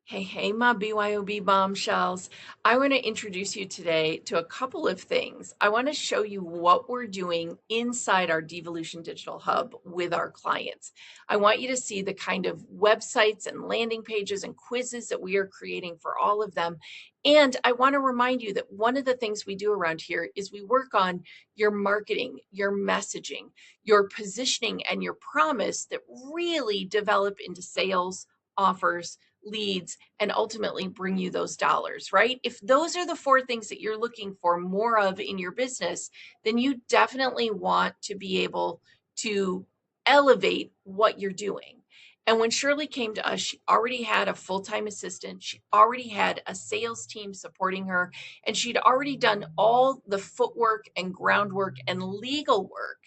Hey, my BYOB bombshells. I want to introduce you today to a couple of things. I want to show you what we're doing inside our Devolution Digital Hub with our clients. I want you to see the kind of websites and landing pages and quizzes that we are creating for all of them. And I want to remind you that one of the things we do around here is we work on your marketing, your messaging, your positioning, and your promise that really develop into sales, offers, leads, and ultimately bring you those dollars, right? If those are the four things that you're looking for more of in your business, then you definitely want to be able to elevate what you're doing. And when Shirley came to us, she already had a full time assistant. She already had a sales team supporting her, and she'd already done all the footwork and groundwork and legal work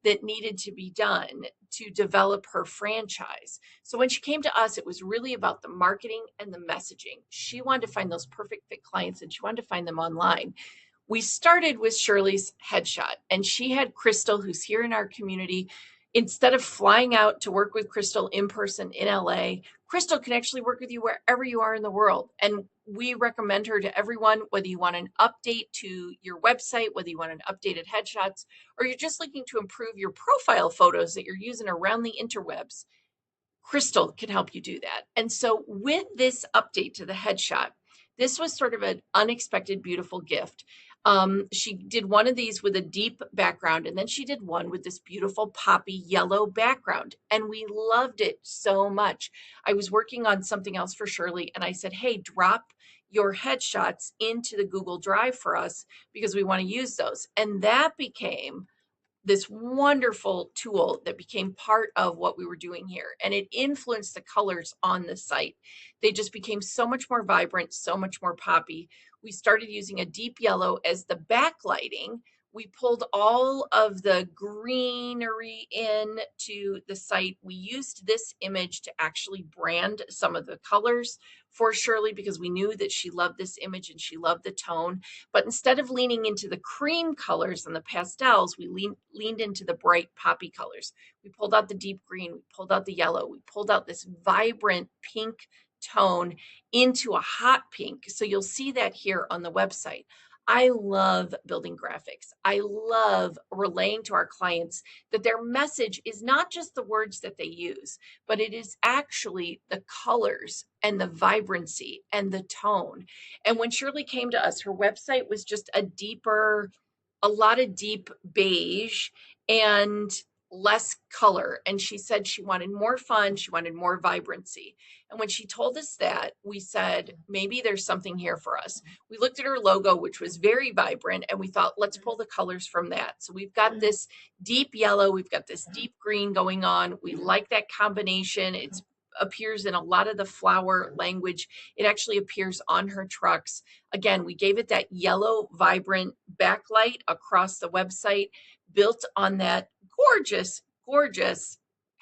that needed to be done to develop her franchise. So when she came to us, it was really about the marketing and the messaging. She wanted to find those perfect fit clients and she wanted to find them online. We started with Shirley's headshot, and she had Crystal, who's here in our community. Instead of flying out to work with Crystal in person in LA, Crystal can actually work with you wherever you are in the world. And we recommend her to everyone, whether you want an update to your website, whether you want an updated headshots, or you're just looking to improve your profile photos that you're using around the interwebs. Crystal can help you do that. And so with this update to the headshot, this was sort of an unexpected, beautiful gift. She did one of these with a deep background, and then she did one with this beautiful poppy yellow background. And we loved it so much. I was working on something else for Shirley, and I said, hey, drop your headshots into the Google Drive for us because we want to use those. And that became this wonderful tool that became part of what we were doing here, and it influenced the colors on the site. They just became so much more vibrant, so much more poppy. We started using a deep yellow as the backlighting. We pulled all of the greenery into the site. We used this image to actually brand some of the colors for Shirley because we knew that she loved this image and she loved the tone. But instead of leaning into the cream colors and the pastels, we leaned into the bright poppy colors. We pulled out the deep green, we pulled out the yellow, we pulled out this vibrant pink tone into a hot pink. So you'll see that here on the website. I love building graphics. I love relaying to our clients that their message is not just the words that they use, but it is actually the colors and the vibrancy and the tone. And when Shirley came to us, her website was just a lot of deep beige and less color. And she said she wanted more fun, she wanted more vibrancy. And when she told us that, we said, maybe there's something here for us. We looked at her logo, which was very vibrant, and we thought, let's pull the colors from that. So we've got this deep yellow, we've got this deep green going on. We like that combination. It appears in a lot of the flower language. It actually appears on her trucks. Again, we gave it that yellow, vibrant backlight across the website, built on that gorgeous, gorgeous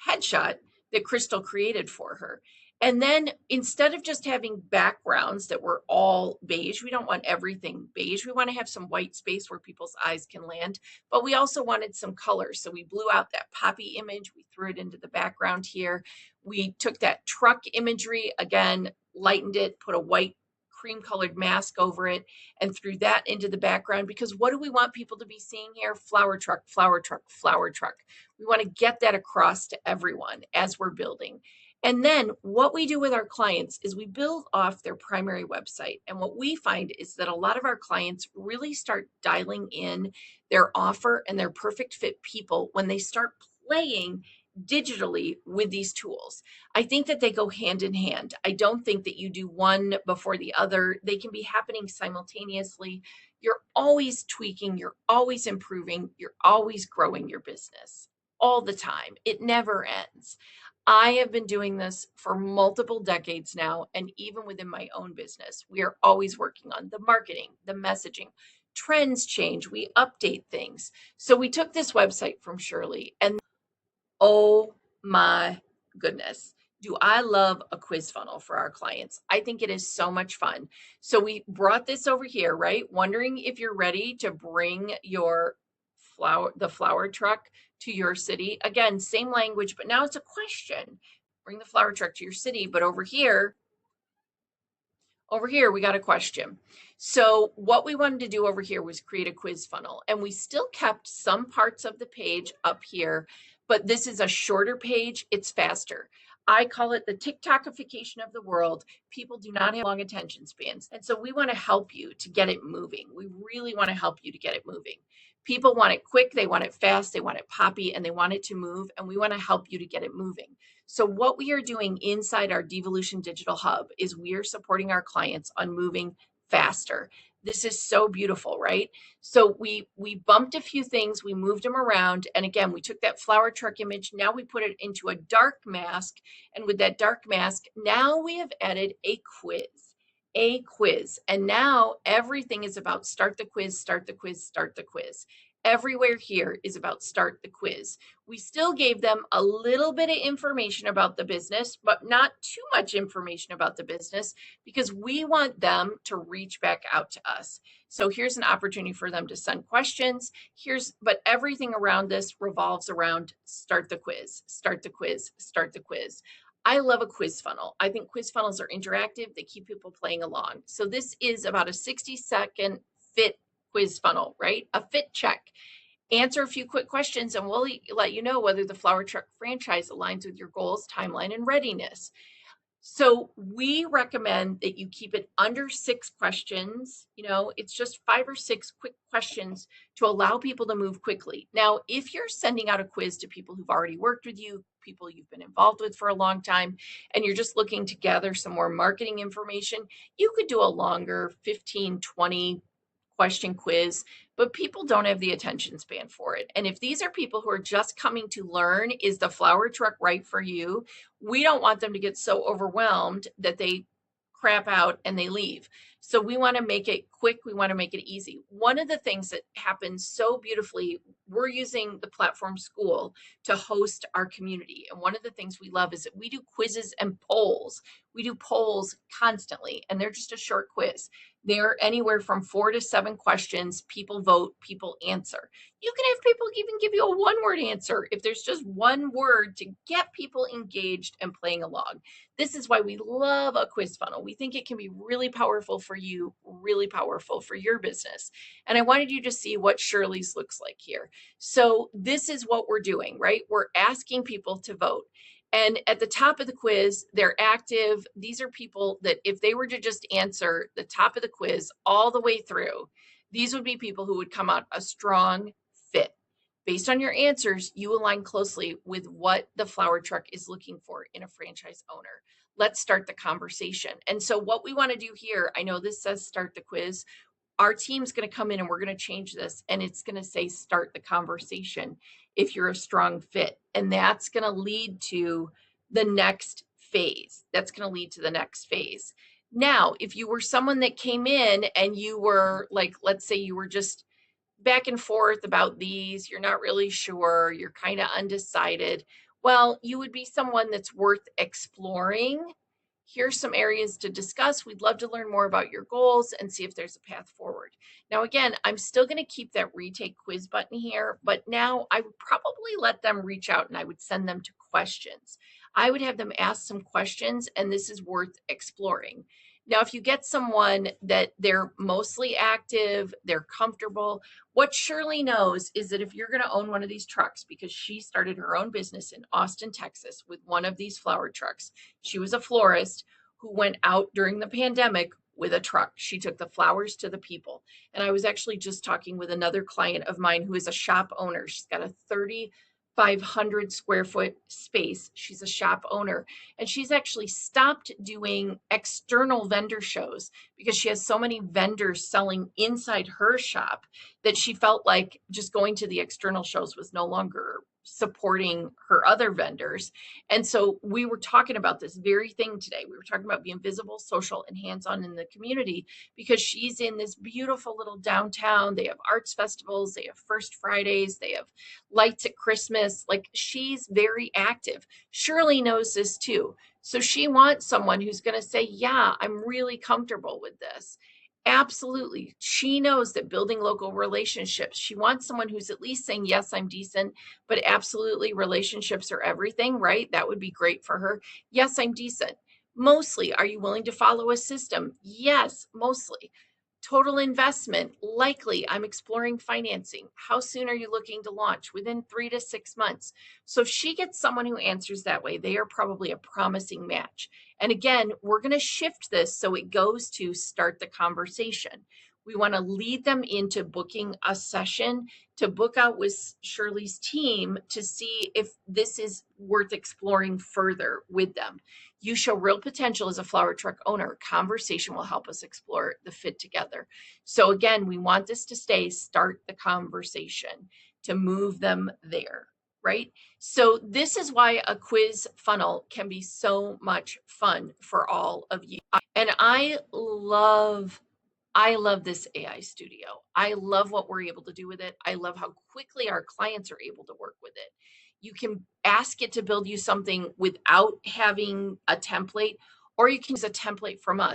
headshot that Crystal created for her. And then instead of just having backgrounds that were all beige, we don't want everything beige. We want to have some white space where people's eyes can land, but we also wanted some color. So we blew out that poppy image. We threw it into the background here. We took that truck imagery, again, lightened it, put a white cream colored mask over it, and threw that into the background because what do we want people to be seeing here? Flower truck, flower truck, flower truck. We want to get that across to everyone as we're building. And then what we do with our clients is we build off their primary website. And what we find is that a lot of our clients really start dialing in their offer and their perfect fit people when they start playing digitally with these tools. I think that they go hand in hand. I don't think that you do one before the other. They can be happening simultaneously. You're always tweaking, you're always improving, you're always growing your business all the time. It never ends. I have been doing this for multiple decades now, and even within my own business, we are always working on the marketing, the messaging. Trends change, we update things. So we took this website from Shirley, and oh my goodness. Do I love a quiz funnel for our clients? I think it is so much fun. So we brought this over here, right? Wondering if you're ready to bring the flower truck to your city. Again, same language, but now it's a question. Bring the flower truck to your city, but over here, over here, we got a question. So what we wanted to do over here was create a quiz funnel, and we still kept some parts of the page up here, but this is a shorter page. It's faster. I call it the TikTokification of the world. People do not have long attention spans. And so we want to help you to get it moving. We really want to help you to get it moving. People want it quick, they want it fast, they want it poppy, and they want it to move, and we want to help you to get it moving. So what we are doing inside our Divalution Digital Hub is we are supporting our clients on moving faster. This is so beautiful, right? So we bumped a few things, we moved them around, and again, we took that flower truck image, now we put it into a dark mask, and with that dark mask, now we have added a quiz. And now everything is about start the quiz, start the quiz, start the quiz. Everywhere here is about start the quiz. We still gave them a little bit of information about the business, but not too much information about the business because we want them to reach back out to us. So here's an opportunity for them to send questions. But everything around this revolves around start the quiz, start the quiz, start the quiz. I love a quiz funnel. I think quiz funnels are interactive. They keep people playing along. So this is about a 60-second fit quiz funnel, right? A fit check. Answer a few quick questions and we'll let you know whether the flower truck franchise aligns with your goals, timeline, and readiness. So we recommend that you keep it under 6 questions. It's just 5 or 6 quick questions to allow people to move quickly. Now, if you're sending out a quiz to people who've already worked with you, people you've been involved with for a long time, and you're just looking to gather some more marketing information, you could do a longer 15, 20 question quiz, but people don't have the attention span for it. And if these are people who are just coming to learn, is the flower truck right for you? We don't want them to get so overwhelmed that they crap out and they leave. So we want to make it quick. We want to make it easy. One of the things that happens so beautifully, we're using the platform School to host our community. And one of the things we love is that we do quizzes and polls. We do polls constantly, and they're just a short quiz. They're anywhere from 4 to 7 questions. People vote, people answer. You can have people even give you a one-word answer if there's just one word to get people engaged and playing along. This is why we love a quiz funnel. We think it can be really powerful for you, really powerful for your business. And I wanted you to see what Shirley's looks like here. So this is what we're doing, right? We're asking people to vote. And at the top of the quiz, they're active. These are people that if they were to just answer the top of the quiz all the way through, these would be people who would come out a strong fit. Based on your answers, you align closely with what the flower truck is looking for in a franchise owner. Let's start the conversation. And so what we want to do here, I know this says start the quiz. Our team's going to come in and we're going to change this, and it's going to say start the conversation if you're a strong fit. And that's going to lead to the next phase. Now, if you were someone that came in and you were like, let's say you were just back and forth about these, you're not really sure, you're kind of undecided, well, you would be someone that's worth exploring. Here's some areas to discuss. We'd love to learn more about your goals and see if there's a path forward. Now, again, I'm still going to keep that retake quiz button here, but now I would probably let them reach out and I would send them to questions. I would have them ask some questions, and this is worth exploring. Now, if you get someone that they're mostly active, they're comfortable, what Shirley knows is that if you're going to own one of these trucks, because she started her own business in Austin, Texas with one of these flower trucks. She was a florist who went out during the pandemic with a truck. She took the flowers to the people. And I was actually just talking with another client of mine who is a shop owner. She's got a 3,500 square foot space. She's a shop owner, and she's actually stopped doing external vendor shows because she has so many vendors selling inside her shop that she felt like just going to the external shows was no longer supporting her other vendors. And so we were talking about this very thing today. We were talking about being visible, social, and hands-on in the community because she's in this beautiful little downtown. They have arts festivals, they have First Fridays, they have lights at Christmas. Like, she's very active. Shirley knows this too. So she wants someone who's going to say, yeah, I'm really comfortable with this. Absolutely. She knows that building local relationships, she wants someone who's at least saying, yes, I'm decent, but absolutely relationships are everything, right? That would be great for her. Yes, I'm decent. Mostly. Are you willing to follow a system? Yes, mostly. Total investment, likely. I'm exploring financing. How soon are you looking to launch? Within 3 to 6 months. So if she gets someone who answers that way, they are probably a promising match. And again, we're going to shift this so it goes to start the conversation. We want to lead them into booking a session to book out with Shirley's team to see if this is worth exploring further with them. You show real potential as a flower truck owner. Conversation will help us explore the fit together. So again, we want this to start the conversation to move them there, right? So this is why a quiz funnel can be so much fun for all of you. And I love this AI studio. I love what we're able to do with it. I love how quickly our clients are able to work with it. You can ask it to build you something without having a template, or you can use a template from us.